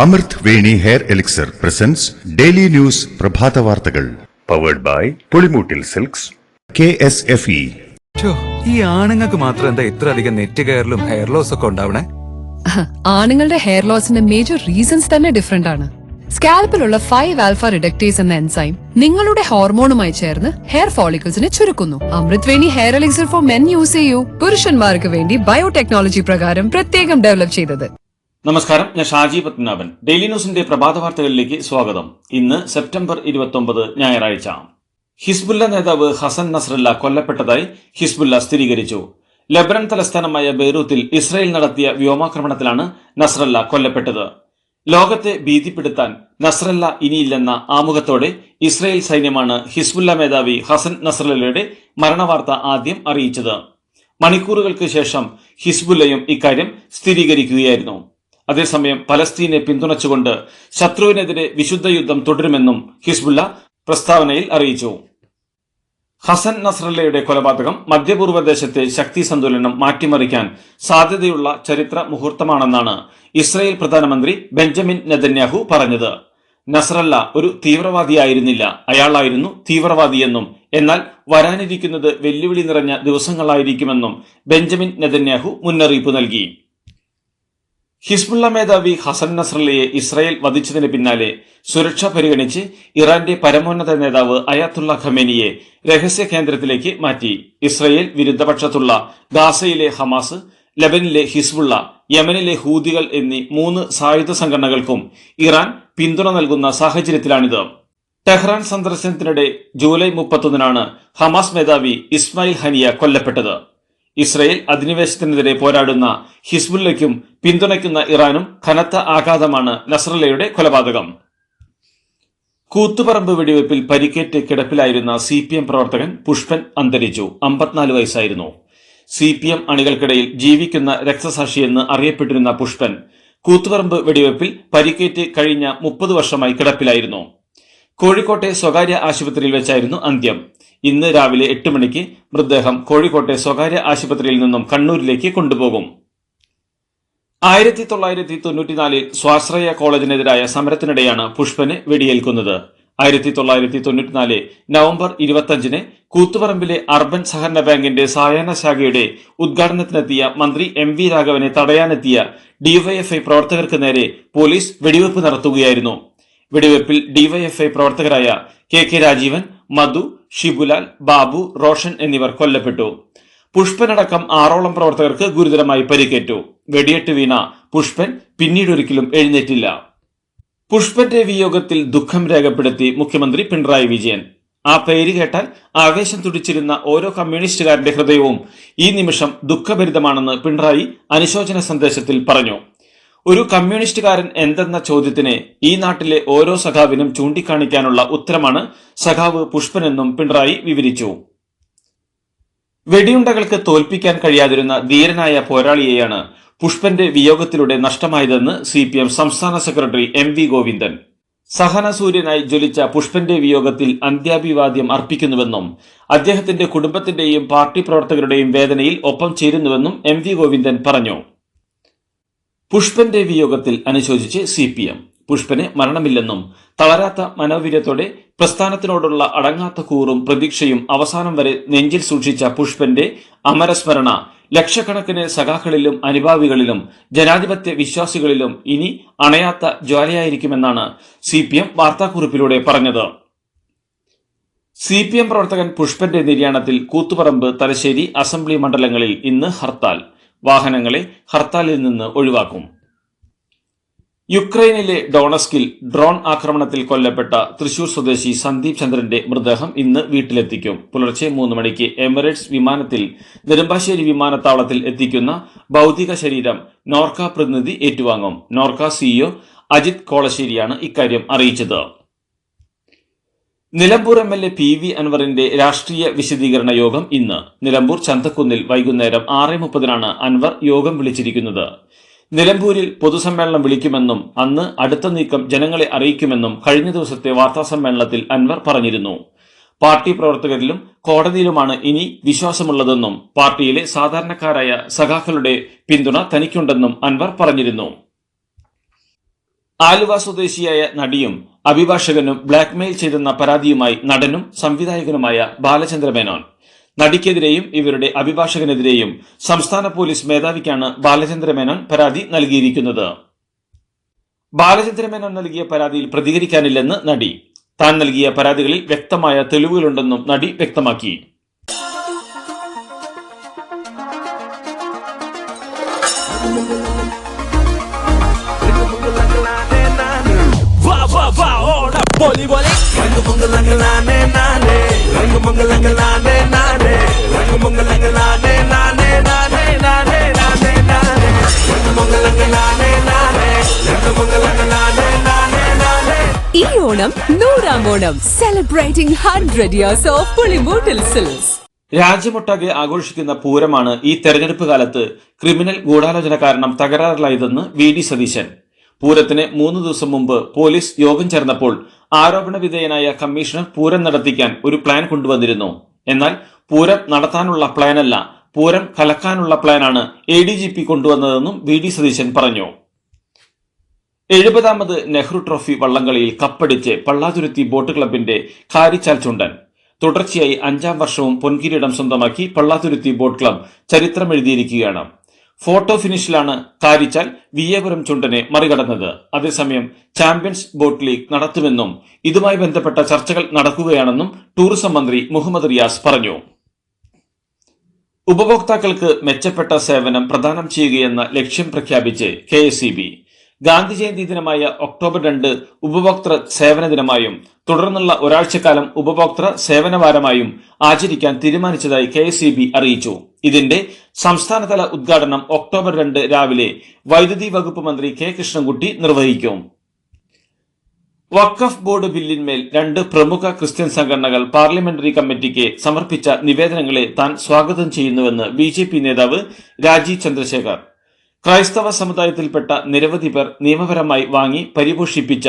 അമൃത് Veni hair elixir presents daily news പ്രഭാത വാർത്തകൾ powered by Pulimoottil silks KSFE. ഈ ആണുങ്ങൾക്ക് മാത്രം എന്താ ഇത്ര അധികം നെറ്റ് കെയറിലും ഹെയർ ലോസ് ഒക്കെ ഉണ്ടാവണേ? ആണുങ്ങളുടെ ഹെയർ ലോസിന്റെ മേജർ റീസൺസ് തന്നെ ഡിഫറെന്റ് ആണ്. സ്കാൽപ്പിലുള്ള 5 ആൽഫ റിഡക്ടേസ് എന്ന എൻസൈം നിങ്ങളുടെ ഹോർമോണുമായി ചേർന്ന് ഹെയർ ഫോളിക്കിൾസിനെ ചുരുക്കുന്നു. Amrit Veni hair elixir for men use ചെയ്യൂ. പുരുഷന്മാർക്ക് വേണ്ടി ബയോടെക്നോളജി പ്രകാരം പ്രത്യേകം ഡെവലപ്പ് ചെയ്തത്. നമസ്കാരം, ഞാൻ ഷാജി പത്മനാഭൻ. ഡെയിലി ന്യൂസിന്റെ പ്രഭാത വാർത്തകളിലേക്ക് സ്വാഗതം. ഇന്ന് സെപ്റ്റംബർ 29 ഞായറാഴ്ച. ഹിസ്ബുല്ല നേതാവ് ഹസൻ നസ്രല്ല കൊല്ലപ്പെട്ടതായി ഹിസ്ബുല്ല സ്ഥിരീകരിച്ചു. ലെബനൻ തലസ്ഥാനമായ ബെയ്റൂത്തിൽ ഇസ്രയേൽ നടത്തിയ വ്യോമാക്രമണത്തിലാണ് നസ്രല്ല കൊല്ലപ്പെട്ടത്. ലോകത്തെ ഭീതിപ്പെടുത്താൻ നസ്രല്ല ഇനിയില്ലെന്ന ആമുഖത്തോടെ ഇസ്രയേൽ സൈന്യമാണ് ഹിസ്ബുല്ല മേധാവി ഹസൻ നസ്രല്ലയുടെ മരണവാർത്ത ആദ്യം അറിയിച്ചത്. മണിക്കൂറുകൾക്ക് ശേഷം ഹിസ്ബുല്ലയും ഇക്കാര്യം സ്ഥിരീകരിക്കുകയായിരുന്നു. അതേസമയം പലസ്തീനെ പിന്തുണച്ചുകൊണ്ട് ശത്രുവിനെതിരെ വിശുദ്ധ യുദ്ധം തുടരുമെന്നും ഹിസ്ബുല്ല പ്രസ്താവനയിൽ അറിയിച്ചു. ഹസൻ നസ്രല്ലയുടെ കൊലപാതകം മധ്യപൂർവ്വദേശത്തെ ശക്തി സന്തുലനം മാറ്റിമറിക്കാൻ സാധ്യതയുള്ള ചരിത്ര മുഹൂർത്തമാണെന്നാണ് ഇസ്രായേൽ പ്രധാനമന്ത്രി ബെഞ്ചമിൻ നെതന്യാഹു പറഞ്ഞത്. നസ്രല്ല ഒരു തീവ്രവാദിയായിരുന്നില്ല, അയാളായിരുന്നു തീവ്രവാദിയെന്നും എന്നാൽ വരാനിരിക്കുന്നത് വെല്ലുവിളി നിറഞ്ഞ ദിവസങ്ങളായിരിക്കുമെന്നും ബെഞ്ചമിൻ നെതന്യാഹു മുന്നറിയിപ്പ് നൽകി. ഹിസ്ബുള്ള മേധാവി ഹസൻ നസ്രല്ലയെ ഇസ്രായേൽ വധിച്ചതിന് പിന്നാലെ സുരക്ഷ പരിഗണിച്ച് ഇറാന്റെ പരമോന്നത നേതാവ് അയാത്തുള്ള ഖമേനിയെ രഹസ്യ കേന്ദ്രത്തിലേക്ക് മാറ്റി. ഇസ്രായേൽ വിരുദ്ധപക്ഷത്തുള്ള ഗാസയിലെ ഹമാസ്, ലെബനിലെ ഹിസ്ബുള്ള, യമനിലെ ഹൂതികൾ എന്നീ 3 സായുധ സംഘടനകൾക്കും ഇറാൻ പിന്തുണ നൽകുന്ന സാഹചര്യത്തിലാണിത്. ടെഹ്റാൻ സന്ദർശനത്തിനിടെ ജൂലൈ 31 ഹമാസ് മേധാവി ഇസ്മായിൽ ഹനിയ കൊല്ലപ്പെട്ടത്. ഇസ്രയേൽ അധിനിവേശത്തിനെതിരെ പോരാടുന്ന ഹിസ്ബുല്ലയ്ക്കും പിന്തുണയ്ക്കുന്ന ഇറാനും കനത്ത ആഘാതമാണ് നസ്രല്ലയുടെ കൊലപാതകം. കൂത്തുപറമ്പ് വെടിവയ്പിൽ പരിക്കേറ്റ് കിടപ്പിലായിരുന്ന CPM പ്രവർത്തകൻ പുഷ്പൻ അന്തരിച്ചു. 54 വയസ്സായിരുന്നു. CPM അണികൾക്കിടയിൽ ജീവിക്കുന്ന രക്തസാക്ഷിയെന്ന് അറിയപ്പെട്ടിരുന്ന പുഷ്പൻ കൂത്തുപറമ്പ് വെടിവയ്പിൽ പരിക്കേറ്റ് കഴിഞ്ഞ 30 വർഷമായി കിടപ്പിലായിരുന്നു. കോഴിക്കോട്ടെ സ്വകാര്യ ആശുപത്രിയിൽ വെച്ചായിരുന്നു അന്ത്യം. ഇന്ന് രാവിലെ 8 മണിക്ക് മൃതദേഹം കോഴിക്കോട്ടെ സ്വകാര്യ ആശുപത്രിയിൽ നിന്നും കണ്ണൂരിലേക്ക് കൊണ്ടുപോകും. 1994 സ്വാശ്രയ കോളേജിനെതിരായ സമരത്തിനിടെയാണ് പുഷ്പന് വെടിയേൽക്കുന്നത്. 1994 നവംബർ 25 കൂത്തുപറമ്പിലെ അർബൻ സഹകരണ ബാങ്കിന്റെ സായാഹ്ന ശാഖയുടെ ഉദ്ഘാടനത്തിനെത്തിയ മന്ത്രി MV രാഘവനെ തടയാനെത്തിയ DYFI പ്രവർത്തകർക്ക് നേരെ പോലീസ് വെടിവെപ്പ് നടത്തുകയായിരുന്നു. വെടിവെപ്പിൽ DYFI പ്രവർത്തകരായ KK രാജീവൻ, മധു, ഷിബുലാൽ, ബാബു, റോഷൻ എന്നിവർ കൊല്ലപ്പെട്ടു. പുഷ്പനടക്കം 6ഓളം പ്രവർത്തകർക്ക് ഗുരുതരമായി പരിക്കേറ്റു. വെടിയേറ്റ് വീണ പുഷ്പൻ പിന്നീടൊരിക്കലും എഴുന്നേറ്റില്ല. പുഷ്പന്റെ വിയോഗത്തിൽ ദുഃഖം രേഖപ്പെടുത്തി മുഖ്യമന്ത്രി പിണറായി വിജയൻ. ആ പേര് കേട്ടാൽ ആവേശം തുടിച്ചിരുന്ന ഓരോ കമ്മ്യൂണിസ്റ്റുകാരന്റെ ഹൃദയവും ഈ നിമിഷം ദുഃഖഭരിതമാണെന്ന് പിണറായി അനുശോചന സന്ദേശത്തിൽ പറഞ്ഞു. ഒരു കമ്മ്യൂണിസ്റ്റുകാരൻ എന്തെന്ന ചോദ്യത്തിന് ഈ നാട്ടിലെ ഓരോ സഖാവിനും ചൂണ്ടിക്കാണിക്കാനുള്ള ഉത്തരമാണ് സഖാവ് പുഷ്പനെന്നും പിണറായി വിവരിച്ചു. വെടിയുണ്ടകൾക്ക് തോൽപ്പിക്കാൻ കഴിയാതിരുന്ന ധീരനായ പോരാളിയെയാണ് പുഷ്പന്റെ വിയോഗത്തിലൂടെ നഷ്ടമായതെന്ന് CPM സംസ്ഥാന സെക്രട്ടറി MV ഗോവിന്ദൻ. സഹനസൂര്യനായി ജ്വലിച്ച പുഷ്പന്റെ വിയോഗത്തിൽ അന്ത്യാഭിവാദ്യം അർപ്പിക്കുന്നുവെന്നും അദ്ദേഹത്തിന്റെ കുടുംബത്തിന്റെയും പാർട്ടി പ്രവർത്തകരുടെയും വേദനയിൽ ഒപ്പം ചേരുന്നുവെന്നും MV ഗോവിന്ദൻ പറഞ്ഞു. പുഷ്പന്റെ വിയോഗത്തിൽ അനുശോചിച്ച് CPM പുഷ്പന് മരണമില്ലെന്നും തളരാത്ത മനോവീര്യത്തോടെ പ്രസ്ഥാനത്തിനോടുള്ള അടങ്ങാത്ത കൂറും പ്രതീക്ഷയും അവസാനം വരെ നെഞ്ചിൽ സൂക്ഷിച്ച പുഷ്പന്റെ അമരസ്മരണ ലക്ഷക്കണക്കിന് സഖാക്കളിലും അനുഭാവികളിലും ജനാധിപത്യ വിശ്വാസികളിലും ഇനി അണയാത്ത ജ്വാലയായിരിക്കുമെന്നാണ് CPM വാർത്താക്കുറിപ്പിലൂടെ പറഞ്ഞത്. CPM പ്രവർത്തകൻ പുഷ്പന്റെ നിര്യാണത്തിൽ കൂത്തുപറമ്പ്, തലശ്ശേരി അസംബ്ലി മണ്ഡലങ്ങളിൽ ഇന്ന് ഹർത്താൽ. വാഹനങ്ങളെ ഹർത്താലിൽ നിന്ന് ഒഴിവാക്കും. യുക്രൈനിലെ ഡോണസ്കിൽ ഡ്രോൺ ആക്രമണത്തിൽ കൊല്ലപ്പെട്ട തൃശൂർ സ്വദേശി സന്ദീപ് ചന്ദ്രന്റെ മൃതദേഹം ഇന്ന് വീട്ടിലെത്തിക്കും. പുലർച്ചെ 3 മണിക്ക് എമിറേറ്റ്സ് വിമാനത്തിൽ നെടുമ്പാശ്ശേരി വിമാനത്താവളത്തിൽ എത്തിക്കുന്ന ഭൗതിക ശരീരം നോർക്ക പ്രതിനിധി ഏറ്റുവാങ്ങും. നോർക്ക CEO അജിത് കോളശ്ശേരിയാണ് ഇക്കാര്യം അറിയിച്ചത്. നിലമ്പൂർ MLA PV അൻവറിന്റെ രാഷ്ട്രീയ വിശദീകരണ യോഗം ഇന്ന്. നിലമ്പൂർ ചന്തക്കുന്നിൽ വൈകുന്നേരം 6:30 അൻവർ യോഗം വിളിച്ചിരിക്കുന്നത്. നിലമ്പൂരിൽ പൊതുസമ്മേളനം വിളിക്കുമെന്നും അന്ന് അടുത്ത നീക്കം ജനങ്ങളെ അറിയിക്കുമെന്നും കഴിഞ്ഞ ദിവസത്തെ വാർത്താസമ്മേളനത്തിൽ അൻവർ പറഞ്ഞിരുന്നു. പാർട്ടി പ്രവർത്തകരിലും കോടതിയിലുമാണ് ഇനി വിശ്വാസമുള്ളതെന്നും പാർട്ടിയിലെ സാധാരണക്കാരായ സഖാക്കളുടെ പിന്തുണ തനിക്കുണ്ടെന്നും അൻവർ പറഞ്ഞിരുന്നു. ആലുവ സ്വദേശിയായ നടിയും അഭിഭാഷകനും ബ്ലാക്ക്മെയിൽ ചെയ്തെന്ന പരാതിയുമായി നടനും സംവിധായകനുമായ ബാലചന്ദ്ര മേനോൻ. നടിക്കെതിരെയും ഇവരുടെ അഭിഭാഷകനെതിരെയും സംസ്ഥാന പോലീസ് മേധാവിക്കാണ് ബാലചന്ദ്ര മേനോൻ പരാതി നൽകിയിരിക്കുന്നത്. ബാലചന്ദ്ര മേനോൻ നൽകിയ പരാതിയിൽ പ്രതികരിക്കാനില്ലെന്ന് നടി. താൻ നൽകിയ പരാതികളിൽ വ്യക്തമായ തെളിവുകളുണ്ടെന്നും നടി വ്യക്തമാക്കി. ഈ Onam 100-ാം Onam celebrating 100 years of Pulimoottil silks. രാജ്യമൊട്ടാകെ ആഘോഷിക്കുന്ന പൂരമാണ് ഈ തെരഞ്ഞെടുപ്പ് കാലത്ത് ക്രിമിനൽ ഗൂഢാലോചന കാരണം തകരാറിലായതെന്ന് വി.ഡി. സതീശൻ. പൂരത്തിന് 3 ദിവസം മുമ്പ് പോലീസ് യോഗം ചേർന്നപ്പോൾ ആരോപണ വിധേയനായ കമ്മീഷണർ പൂരം നടത്തിക്കാൻ ഒരു പ്ലാൻ കൊണ്ടുവന്നിരുന്നു. എന്നാൽ പൂരം നടത്താനുള്ള പ്ലാനല്ല, പൂരം കലക്കാനുള്ള പ്ലാനാണ് ADGP കൊണ്ടുവന്നതെന്നും വി.ഡി. സതീശൻ പറഞ്ഞു. 70ാമത് നെഹ്റു ട്രോഫി വള്ളംകളിയിൽ കപ്പടിച്ച് പള്ളാതുരുത്തി ബോട്ട് ക്ലബിന്റെ കാരിച്ചാൽ ചുണ്ടൻ. തുടർച്ചയായി 5ാം വർഷവും പൊൻകിരീടം സ്വന്തമാക്കി പള്ളാതുരുത്തി ബോട്ട് ക്ലബ് ചരിത്രമെഴുതിയിരിക്കുകയാണ്. ഫോട്ടോ ഫിനിഷിലാണ് കാരിച്ചാൽ വിയ്യപുരം ചുണ്ടനെ മറികടന്നത്. അതേസമയം ചാമ്പ്യൻസ് ബോട്ട് ലീഗ് നടത്തുമെന്നും ഇതുമായി ബന്ധപ്പെട്ട ചർച്ചകൾ നടക്കുകയാണെന്നും ടൂറിസം മന്ത്രി മുഹമ്മദ് റിയാസ് പറഞ്ഞു. ഉപഭോക്താക്കൾക്ക് മെച്ചപ്പെട്ട സേവനം പ്രദാനം ചെയ്യുകയെന്ന ലക്ഷ്യം പ്രഖ്യാപിച്ച് KSEB ഗാന്ധി ജയന്തി ദിനമായ ഒക്ടോബർ 2 ഉപഭോക്തൃ സേവന ദിനമായും തുടർന്നുള്ള ഒരാഴ്ചക്കാലം ഉപഭോക്തൃ സേവന വാരമായും ആചരിക്കാൻ തീരുമാനിച്ചതായി KSEB അറിയിച്ചു. ഇതിന്റെ സംസ്ഥാനതല ഉദ്ഘാടനം ഒക്ടോബർ 2 രാവിലെ വൈദ്യുതി വകുപ്പ് മന്ത്രി K. കൃഷ്ണൻകുട്ടി നിർവഹിക്കും. വഖഫ് ബോർഡ് ബില്ലിന്മേൽ 2 പ്രമുഖ ക്രിസ്ത്യൻ സംഘടനകൾ പാർലമെന്ററി കമ്മിറ്റിക്ക് സമർപ്പിച്ച നിവേദനങ്ങളെ താൻ സ്വാഗതം ചെയ്യുന്നുവെന്ന് BJP നേതാവ് രാജീവ് ചന്ദ്രശേഖർ. ക്രൈസ്തവ സമുദായത്തിൽപ്പെട്ട നിരവധി പേർ നിയമപരമായി വാങ്ങി പരിപോഷിപ്പിച്ച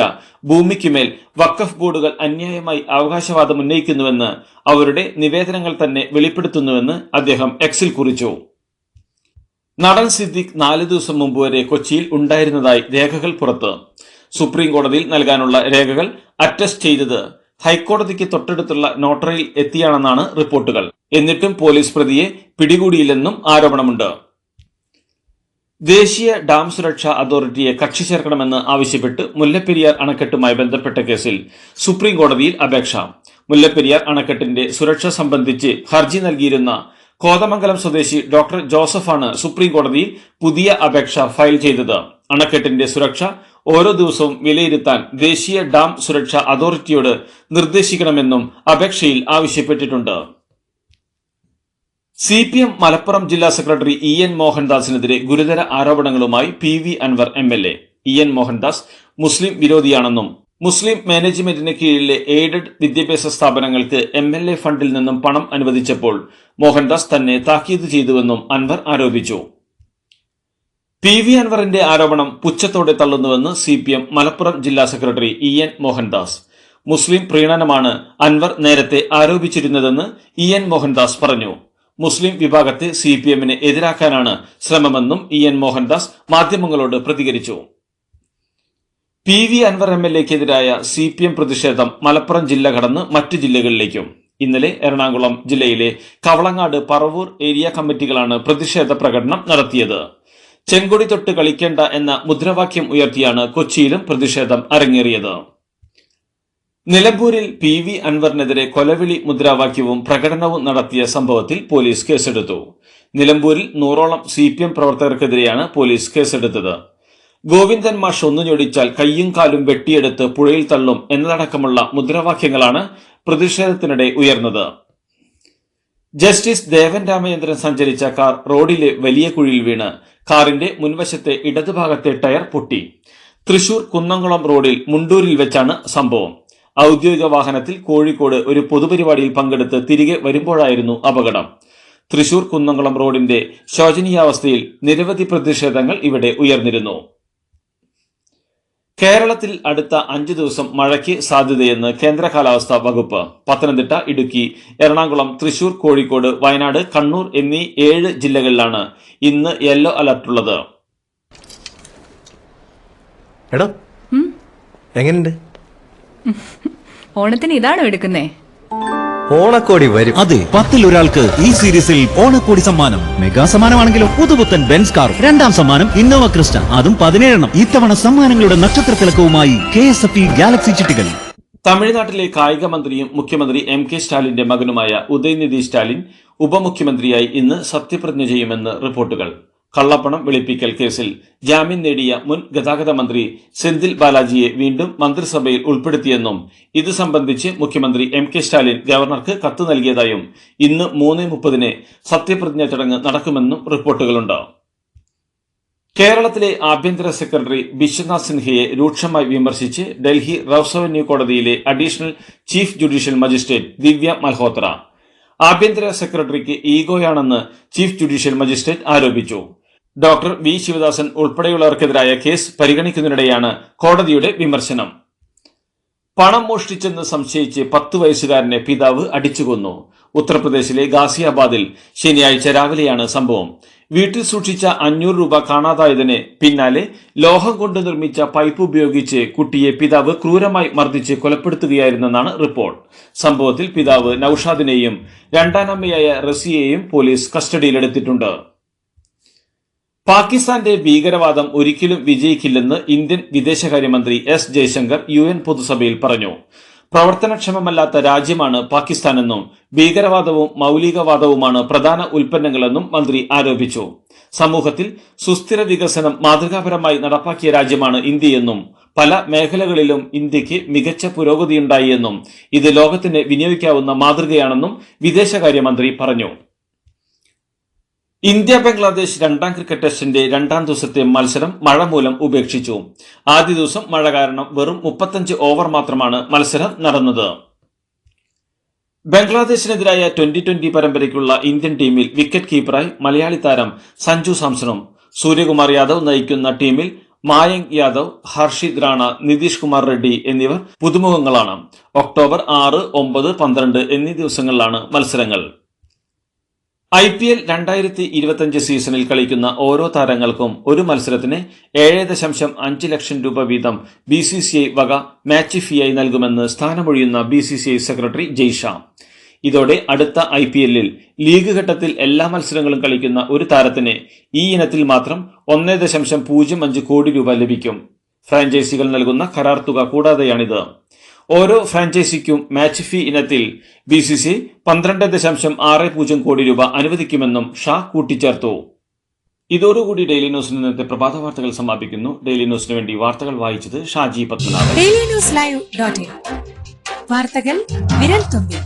ഭൂമിക്കുമേൽ വഖഫ് ബോർഡുകൾ അന്യായമായി അവകാശവാദം ഉന്നയിക്കുന്നുവെന്ന് അവരുടെ നിവേദനങ്ങൾ തന്നെ വെളിപ്പെടുത്തുന്നുവെന്ന് അദ്ദേഹം എക്സിൽ കുറിച്ചു. നടൻ സിദ്ദിഖ് 4 ദിവസം മുമ്പ് വരെ കൊച്ചിയിൽ ഉണ്ടായിരുന്നതായി രേഖകൾ പുറത്ത്. സുപ്രീം കോടതിയിൽ നൽകാനുള്ള രേഖകൾ അറ്റസ്റ്റ് ചെയ്തത് ഹൈക്കോടതിക്ക് തൊട്ടടുത്തുള്ള നോട്ടറിയിൽ എത്തിയാണെന്നാണ് റിപ്പോർട്ടുകൾ. എന്നിട്ടും പോലീസ് പ്രതിയെ പിടികൂടിയില്ലെന്നും ആരോപണമുണ്ട്. ദേശീയ ഡാം സുരക്ഷാ അതോറിറ്റിയെ കക്ഷി ചേർക്കണമെന്ന് ആവശ്യപ്പെട്ട് മുല്ലപ്പെരിയാർ അണക്കെട്ടുമായി ബന്ധപ്പെട്ട കേസിൽ സുപ്രീം കോടതിയിൽ അപേക്ഷ. മുല്ലപ്പെരിയാർ അണക്കെട്ടിന്റെ സുരക്ഷ സംബന്ധിച്ച് ഹർജി നൽകിയിരുന്ന കോതമംഗലം സ്വദേശി ഡോക്ടർ ജോസഫാണ് സുപ്രീം കോടതിയിൽ പുതിയ അപേക്ഷ ഫയൽ ചെയ്തത്. അണക്കെട്ടിന്റെ സുരക്ഷ ഓരോ ദിവസവും വിലയിരുത്താൻ ദേശീയ ഡാം സുരക്ഷാ അതോറിറ്റിയോട് നിർദ്ദേശിക്കണമെന്നും അപേക്ഷയിൽ ആവശ്യപ്പെട്ടിട്ടുണ്ട്. CPM മലപ്പുറം ജില്ലാ സെക്രട്ടറി EN മോഹൻദാസിനെതിരെ ഗുരുതര ആരോപണങ്ങളുമായി PV Anwar MLA. EN Mohandas മുസ്ലിം വിരോധിയാണെന്നും മുസ്ലിം മാനേജ്മെന്റിന് കീഴിലെ എയ്ഡഡ് വിദ്യാഭ്യാസ സ്ഥാപനങ്ങൾക്ക് MLA ഫണ്ടിൽ നിന്നും പണം അനുവദിച്ചപ്പോൾ മോഹൻദാസ് തന്നെ താക്കീത് ചെയ്തുവെന്നും അൻവർ ആരോപിച്ചു. PV അൻവറിന്റെ ആരോപണം പുച്ഛത്തോടെ തള്ളുന്നുവെന്ന് CPM മലപ്പുറം ജില്ലാ സെക്രട്ടറി EN മോഹൻദാസ്. മുസ്ലിം പ്രീണനമാണ് അൻവർ നേരത്തെ ആരോപിച്ചിരുന്നതെന്ന് EN മോഹൻദാസ് പറഞ്ഞു. മുസ്ലിം വിഭാഗത്തെ CPMന് എതിരാക്കാനാണ് ശ്രമമെന്നും EN മോഹൻദാസ് മാധ്യമങ്ങളോട് പ്രതികരിച്ചു. PV അൻവർ MLAക്കെതിരായ CPM പ്രതിഷേധം മലപ്പുറം ജില്ല കടന്ന് മറ്റു ജില്ലകളിലേക്കും. ഇന്നലെ എറണാകുളം ജില്ലയിലെ കവളങ്ങാട്, പറവൂർ ഏരിയ കമ്മിറ്റികളാണ് പ്രതിഷേധ പ്രകടനം നടത്തിയത്. ചെങ്കൊടി തൊട്ട് കളിക്കേണ്ട എന്ന മുദ്രാവാക്യം ഉയർത്തിയാണ് കൊച്ചിയിലും പ്രതിഷേധം അരങ്ങേറിയത്. നിലമ്പൂരിൽ PV അൻവറിനെതിരെ കൊലവിളി മുദ്രാവാക്യവും പ്രകടനവും നടത്തിയ സംഭവത്തിൽ പോലീസ് കേസെടുത്തു. നിലമ്പൂരിൽ 100ഓളം CPM പ്രവർത്തകർക്കെതിരെയാണ് പോലീസ് കേസെടുത്തത്. ഗോവിന്ദൻ മാഷ് ഒന്നു ഞൊടിച്ചാൽ കയ്യും കാലും വെട്ടിയെടുത്ത് പുഴയിൽ തള്ളും എന്നതടക്കമുള്ള മുദ്രാവാക്യങ്ങളാണ് പ്രതിഷേധത്തിനിടെ ഉയർന്നത്. ജസ്റ്റിസ് ദേവൻ രാമചന്ദ്രൻ സഞ്ചരിച്ച കാർ റോഡിലെ വലിയ കുഴിയിൽ വീണ് കാറിന്റെ മുൻവശത്തെ ഇടതുഭാഗത്തെ ടയർ പൊട്ടി. തൃശൂർ കുന്നംകുളം റോഡിൽ മുണ്ടൂരിൽ വെച്ചാണ് സംഭവം. ഔദ്യോഗിക വാഹനത്തിൽ കോഴിക്കോട് ഒരു പൊതുപരിപാടിയിൽ പങ്കെടുത്ത് തിരികെ വരുമ്പോഴായിരുന്നു അപകടം. തൃശൂർ കുന്നംകുളം റോഡിന്റെ ശോചനീയാവസ്ഥയിൽ നിരവധി പ്രതിഷേധങ്ങൾ ഇവിടെ ഉയർന്നിരുന്നു. കേരളത്തിൽ അടുത്ത 5 ദിവസം മഴയ്ക്ക് സാധ്യതയെന്ന് കേന്ദ്ര കാലാവസ്ഥാ വകുപ്പ്. പത്തനംതിട്ട, ഇടുക്കി, എറണാകുളം, തൃശൂർ, കോഴിക്കോട്, വയനാട്, കണ്ണൂർ എന്നീ 7 ജില്ലകളിലാണ് ഇന്ന് യെല്ലോ അലർട്ടുള്ളത്. എടാ എങ്ങനെയുണ്ട്? ഓണത്തിന് ഇതാണോ എടുക്കുന്നേ? ഓണക്കോടി വരും. അതെ, 10ൽ ഒരാൾക്ക് ഈ സീരീസിൽ ഓണക്കോടി സമ്മാനം. മെഗാ സമ്മാനമാണെങ്കിലും പുതുപുത്തൻ ബെൻസ് കാർ, രണ്ടാം സമ്മാനം ഇന്നോവ ക്രിസ്റ്റ, അതും 17 ഇത്തവണ സമ്മാനങ്ങളുടെ നക്ഷത്ര തിളക്കവുമായി KSFE ഗാലക്സി ചിട്ടികൾ. തമിഴ്നാട്ടിലെ കായിക മന്ത്രിയും മുഖ്യമന്ത്രി MK സ്റ്റാലിന്റെ മകനുമായ ഉദയനിധി സ്റ്റാലിൻ ഉപമുഖ്യമന്ത്രിയായി ഇന്ന് സത്യപ്രതിജ്ഞ ചെയ്യുമെന്ന് റിപ്പോർട്ടുകൾ. കള്ളപ്പണം വെളുപ്പിക്കൽ കേസിൽ ജാമ്യം നേടിയ മുൻ ഗതാഗത മന്ത്രി സെന്തിൽ ബാലാജിയെ വീണ്ടും മന്ത്രിസഭയിൽ ഉൾപ്പെടുത്തിയെന്നും ഇത് സംബന്ധിച്ച് മുഖ്യമന്ത്രി MK സ്റ്റാലിൻ ഗവർണർക്ക് കത്ത് നൽകിയതായും ഇന്ന് 3:30 സത്യപ്രതിജ്ഞാ ചടങ്ങ് നടക്കുമെന്നും റിപ്പോർട്ടുകളുണ്ട്. കേരളത്തിലെ ആഭ്യന്തര സെക്രട്ടറി ബിശ്വനാഥ് സിൻഹയെ രൂക്ഷമായി വിമർശിച്ച് ഡൽഹി റൌസ് അവന്യൂ കോടതിയിലെ അഡീഷണൽ ചീഫ് ജുഡീഷ്യൽ മജിസ്ട്രേറ്റ് ദിവ്യ മൽഹോത്ര. ആഭ്യന്തര സെക്രട്ടറിക്ക് ഈഗോയാണെന്ന് ചീഫ് ജുഡീഷ്യൽ മജിസ്ട്രേറ്റ് ആരോപിച്ചു. ഡോക്ടർ വി ശിവദാസൻ ഉൾപ്പെടെയുള്ളവർക്കെതിരായ കേസ് പരിഗണിക്കുന്നതിനിടെയാണ് കോടതിയുടെ വിമർശനം. പണം മോഷ്ടിച്ചെന്ന് സംശയിച്ച് 10 വയസ്സുകാരനെ പിതാവ് അടിച്ചുകൊന്നു. ഉത്തർപ്രദേശിലെ ഗാസിയാബാദിൽ ശനിയാഴ്ച രാവിലെയാണ് സംഭവം. വീട്ടിൽ സൂക്ഷിച്ച 500 രൂപ കാണാതായതിന് പിന്നാലെ ലോഹം കൊണ്ട് നിർമ്മിച്ച പൈപ്പ് ഉപയോഗിച്ച് കുട്ടിയെ പിതാവ് ക്രൂരമായി മർദ്ദിച്ച് കൊലപ്പെടുത്തുകയായിരുന്നെന്നാണ് റിപ്പോർട്ട്. സംഭവത്തിൽ പിതാവ് നൌഷാദിനെയും രണ്ടാനമ്മയായ റസിയെയും പോലീസ് കസ്റ്റഡിയിലെടുത്തിട്ടുണ്ട്. പാകിസ്ഥാന്റെ ഭീകരവാദം ഒരിക്കലും വിജയിക്കില്ലെന്ന് ഇന്ത്യൻ വിദേശകാര്യമന്ത്രി S ജയശങ്കർ UN പൊതുസഭയിൽ പറഞ്ഞു. പ്രവർത്തനക്ഷമമല്ലാത്ത രാജ്യമാണ് പാകിസ്ഥാനെന്നും ഭീകരവാദവും മൌലികവാദവുമാണ് പ്രധാന ഉൽപ്പന്നങ്ങളെന്നും മന്ത്രി ആരോപിച്ചു. സമൂഹത്തിൽ സുസ്ഥിര വികസനം മാതൃകാപരമായി നടപ്പാക്കിയ രാജ്യമാണ് ഇന്ത്യയെന്നും പല മേഖലകളിലും ഇന്ത്യക്ക് മികച്ച പുരോഗതിയുണ്ടായെന്നും ഇത് ലോകത്തിന് വിനിയോഗിക്കാവുന്ന മാതൃകയാണെന്നും വിദേശകാര്യമന്ത്രി പറഞ്ഞു. ഇന്ത്യ ബംഗ്ലാദേശ് രണ്ടാം ക്രിക്കറ്റ് ടെസ്റ്റിന്റെ 2ാം ദിവസത്തെ മത്സരം മഴ മൂലം ഉപേക്ഷിച്ചു. ആദ്യ ദിവസം മഴ കാരണം വെറും 35 ഓവർ മാത്രമാണ് മത്സരം നടന്നത്. ബംഗ്ലാദേശിനെതിരായ 2020 പരമ്പരയ്ക്കുള്ള ഇന്ത്യൻ ടീമിൽ വിക്കറ്റ് കീപ്പറായി മലയാളി താരം സഞ്ജു സാംസണും സൂര്യകുമാർ യാദവ് നയിക്കുന്ന ടീമിൽ മായങ്ക് യാദവ്, ഹർഷിത് റാണ, നിതീഷ് കുമാർ റെഡ്ഡി എന്നിവർ പുതുമുഖങ്ങളാണ്. ഒക്ടോബർ 6, 9, 12 എന്നീ ദിവസങ്ങളിലാണ് മത്സരങ്ങൾ. IPL 2025 സീസണിൽ കളിക്കുന്ന ഓരോ താരങ്ങൾക്കും ഒരു മത്സരത്തിന് 7.5 ലക്ഷം രൂപ വീതം BCCI വക മാച്ച് ഫീയായി നൽകുമെന്ന് സ്ഥാനമൊഴിയുന്ന BCCI സെക്രട്ടറി ജയ്ഷാ. ഇതോടെ അടുത്ത IPL-ൽ ലീഗ് ഘട്ടത്തിൽ എല്ലാ മത്സരങ്ങളും കളിക്കുന്ന ഒരു താരത്തിന് ഈ ഇനത്തിൽ മാത്രം 1.05 കോടി രൂപ ലഭിക്കും. ഫ്രാഞ്ചൈസികൾ നൽകുന്ന കരാർ തുക കൂടാതെയാണിത്. ഓരോ ഫ്രാഞ്ചൈസിക്കും മാച്ച് ഫീ ഇനത്തിൽ BCCI 12.60 കോടി രൂപ അനുവദിക്കുമെന്നും ഷാ കൂട്ടിച്ചേർത്തു. ഇതോടുകൂടി ഡെയിലി ന്യൂസിന് ഇന്നത്തെ പ്രഭാത വാർത്തകൾ സമാപിക്കുന്നു. ഡെയിലി ന്യൂസിന് വേണ്ടി വാർത്തകൾ വായിച്ചത് ഷാജി പത്മനാഭൻ. ഡെയിലി ന്യൂസ് ലൈവ്.in വാർത്തകൾ വിരൽ തുമ്പിൽ.